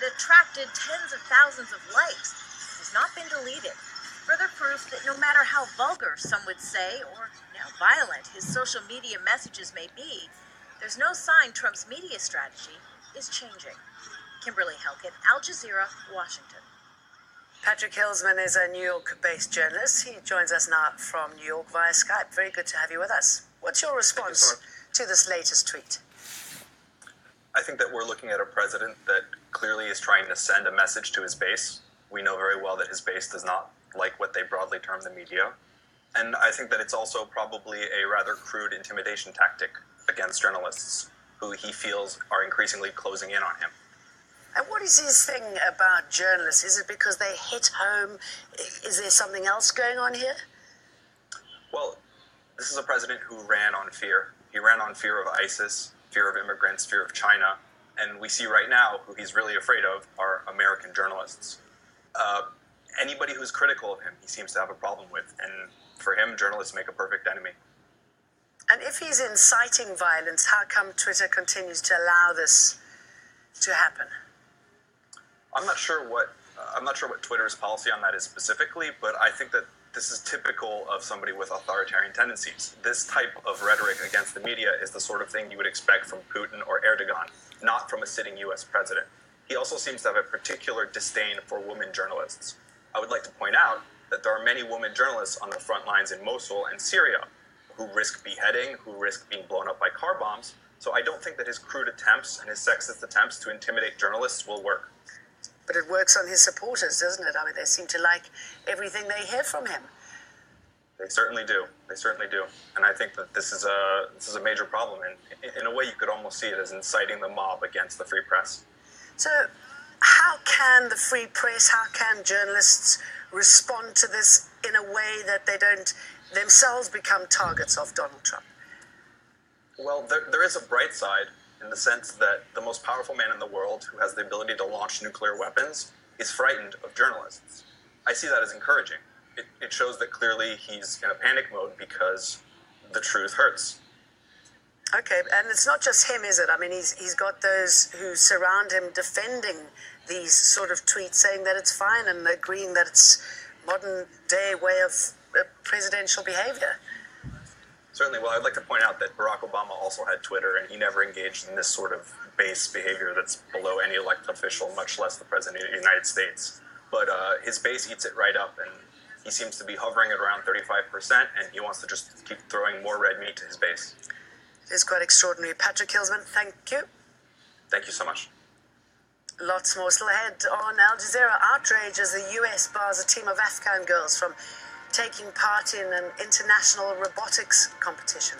It attracted tens of thousands of likes. It has not been deleted. Further proof that no matter how vulgar some would say, or now violent his social media messages may be, there's no sign Trump's media strategy is changing. Kimberly Helkett, Al Jazeera, Washington. Patrick Hillsman is a New York-based journalist. He joins us now from New York via Skype. Very good to have you with us. What's your response to this latest tweet? I think that we're looking at a president that clearly is trying to send a message to his base. We know very well that his base does not like what they broadly term the media. And I think that it's also probably a rather crude intimidation tactic against journalists who he feels are increasingly closing in on him. And what is his thing about journalists? Is it because they hit home? Is there something else going on here? Well, this is a president who ran on fear. He ran on fear of ISIS, fear of immigrants, fear of China. And we see right now who he's really afraid of are American journalists. Anybody who's critical of him, he seems to have a problem with. And for him, journalists make a perfect enemy. And if he's inciting violence, how come Twitter continues to allow this to happen? I'm not sure what Twitter's policy on that is specifically, but I think that this is typical of somebody with authoritarian tendencies. This type of rhetoric against the media is the sort of thing you would expect from Putin or Erdogan, not from a sitting U.S. president. He also seems to have a particular disdain for women journalists. I would like to point out that there are many women journalists on the front lines in Mosul and Syria who risk beheading, who risk being blown up by car bombs. So I don't think that his crude attempts and his sexist attempts to intimidate journalists will work. But it works on his supporters, doesn't it? I mean, they seem to like everything they hear from him. They certainly do. They certainly do. And I think that this is a major problem. And in a way, you could almost see it as inciting the mob against the free press. So how can the free press, how can journalists respond to this in a way that they don't themselves become targets of Donald Trump? Well, there is a bright side in the sense that the most powerful man in the world who has the ability to launch nuclear weapons is frightened of journalists. I see that as encouraging. It shows that clearly he's in a panic mode because the truth hurts. Okay, and it's not just him, is it? I mean, he's got those who surround him defending these sort of tweets, saying that it's fine and agreeing that it's modern-day way of presidential behavior. Certainly. Well, I'd like to point out that Barack Obama also had Twitter, and he never engaged in this sort of base behavior that's below any elected official, much less the President of the United States. But his base eats it right up, and he seems to be hovering at around 35%, and he wants to just keep throwing more red meat to his base. It is quite extraordinary. Patrick Hillsman, thank you. Thank you so much. Lots more still ahead on Al Jazeera. Outrage as the US bars a team of Afghan girls from taking part in an international robotics competition.